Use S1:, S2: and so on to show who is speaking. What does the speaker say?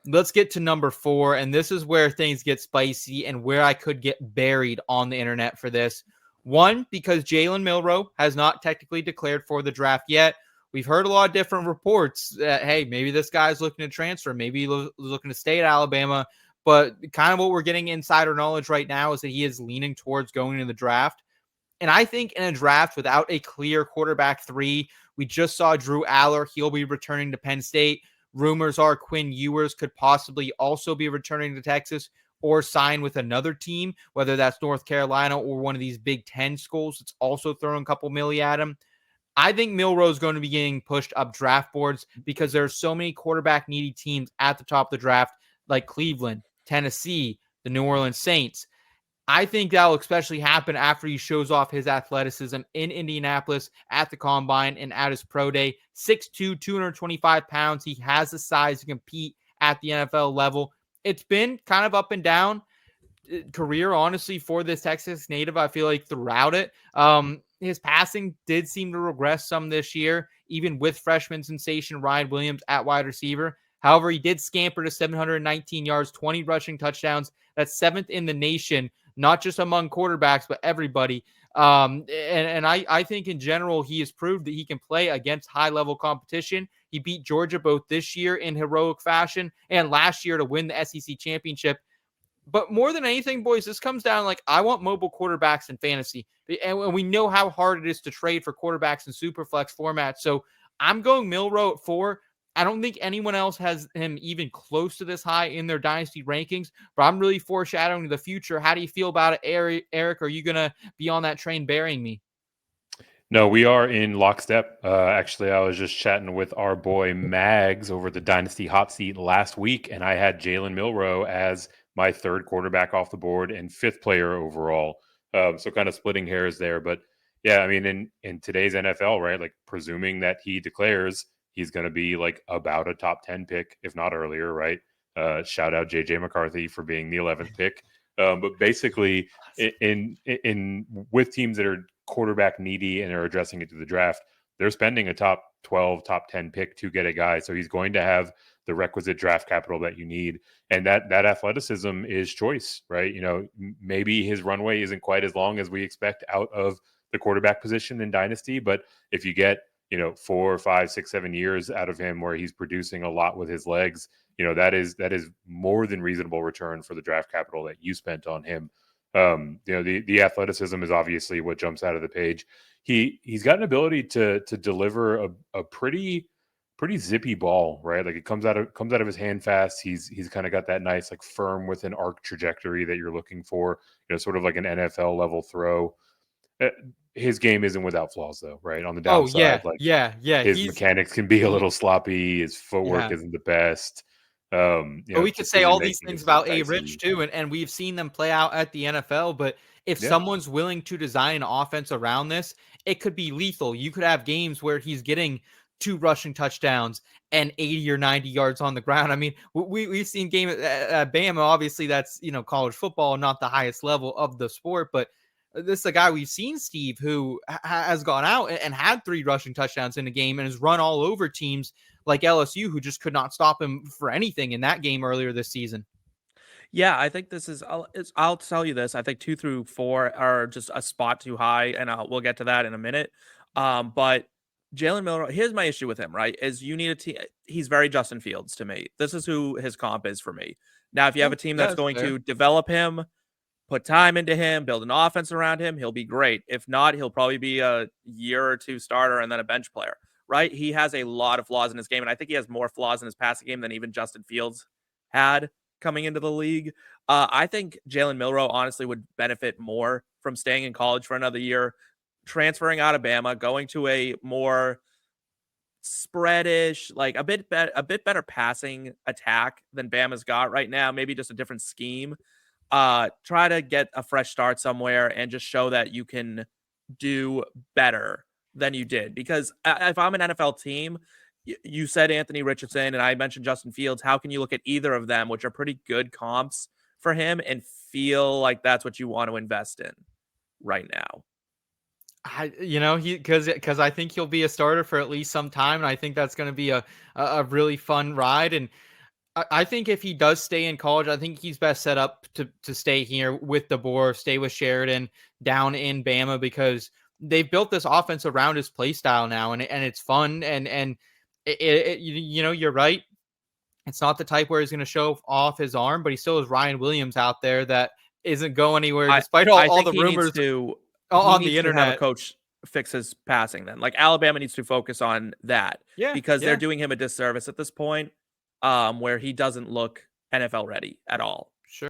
S1: Let's get to number 4, and this is where things get spicy and where I could get buried on the internet for this. One, because Jalen Milroe has not technically declared for the draft yet. We've heard a lot of different reports that, hey, maybe this guy's looking to transfer, maybe he's looking to stay at Alabama, but kind of what we're getting insider knowledge right now is that he is leaning towards going to the draft. And I think in a draft without a clear quarterback 3, we just saw Drew Aller. He'll be returning to Penn State. Rumors are Quinn Ewers could possibly also be returning to Texas or sign with another team, whether that's North Carolina or one of these Big Ten schools that's also throwing a couple milli at him. I think Milroe is going to be getting pushed up draft boards because there are so many quarterback needy teams at the top of the draft, like Cleveland, Tennessee, the New Orleans Saints. I think that will especially happen after he shows off his athleticism in Indianapolis at the Combine and at his pro day. 6'2", 225 pounds. He has the size to compete at the NFL level. It's been kind of up and down career, honestly, for this Texas native, I feel like, throughout it. His passing did seem to regress some this year, even with freshman sensation Ryan Williams at wide receiver. However, he did scamper to 719 yards, 20 rushing touchdowns. That's 7th in the nation, not just among quarterbacks, but everybody. I think in general, he has proved that he can play against high-level competition. He beat Georgia both this year in heroic fashion and last year to win the SEC championship. But more than anything, boys, this comes down like I want mobile quarterbacks in fantasy. And we know how hard it is to trade for quarterbacks in superflex formats. So I'm going Milroe at 4. I don't think anyone else has him even close to this high in their dynasty rankings, but I'm really foreshadowing the future. How do you feel about it, Eric? Are you going to be on that train burying me?
S2: No, we are in lockstep. Actually, I was just chatting with our boy Mags over the Dynasty Hot Seat last week, and I had Jalen Milroe as my 3rd quarterback off the board and 5th player overall. So kind of splitting hairs there. But yeah, I mean, in today's NFL, right, like presuming that he declares he's going to be like about a top 10 pick, if not earlier, right? Shout out JJ McCarthy for being the 11th pick. But basically, in with teams that are quarterback needy and are addressing it to the draft, they're spending a top 12, top 10 pick to get a guy. So he's going to have the requisite draft capital that you need. And that athleticism is choice, right? You know, maybe his runway isn't quite as long as we expect out of the quarterback position in Dynasty, but if you get 4, 5, 6, 7 years out of him where he's producing a lot with his legs, that is more than reasonable return for the draft capital that you spent on him. The athleticism is obviously what jumps out of the page. He's got an ability to deliver a pretty zippy ball, right? Like it comes out of his hand fast. He's kind of got that nice, like firm with an arc trajectory that you're looking for, sort of like an NFL level throw. His game isn't without flaws though, right? On the downside,
S1: yeah.
S2: His mechanics can be a little sloppy. His footwork isn't the best.
S1: But we could say all these things about A-Rich too, and we've seen them play out at the NFL. But if someone's willing to design an offense around this, it could be lethal. You could have games where he's getting 2 rushing touchdowns and 80 or 90 yards on the ground. I mean, we've seen games at Bama. Obviously, that's college football, not the highest level of the sport, but this is a guy we've seen, Steve, who has gone out and had 3 rushing touchdowns in a game and has run all over teams like LSU, who just could not stop him for anything in that game earlier this season.
S3: Yeah, I think this is, I'll tell you this. I think 2 through 4 are just a spot too high, and we'll get to that in a minute. But Jalen Milroe, here's my issue with him, right? Is you need a team. He's very Justin Fields to me. This is who his comp is for me. Now, if you have a team that's going to develop him, put time into him, build an offense around him, he'll be great. If not, he'll probably be a year or 2 starter and then a bench player, right? He has a lot of flaws in his game, and I think he has more flaws in his passing game than even Justin Fields had coming into the league. I think Jalen Milroe honestly would benefit more from staying in college for another year, transferring out of Bama, going to a more spreadish, like a bit better passing attack than Bama's got right now. Maybe just a different scheme. Try to get a fresh start somewhere and just show that you can do better than you did. Because if I'm an NFL team, you said Anthony Richardson and I mentioned Justin Fields. How can you look at either of them, which are pretty good comps for him, and feel like that's what you want to invest in right now?
S1: Because I think he'll be a starter for at least some time, and I think that's going to be a really fun ride. And I think if he does stay in college, I think he's best set up to stay here with DeBoer, stay with Sheridan down in Bama, because they've built this offense around his play style now, and it's fun. And you're right. It's not the type where he's going to show off his arm, but he still has Ryan Williams out there that isn't going anywhere, despite all the rumors on the internet.
S3: Have a coach fix his passing then. Like Alabama needs to focus on that. Because they're doing him a disservice at this point, where he doesn't look NFL ready at all.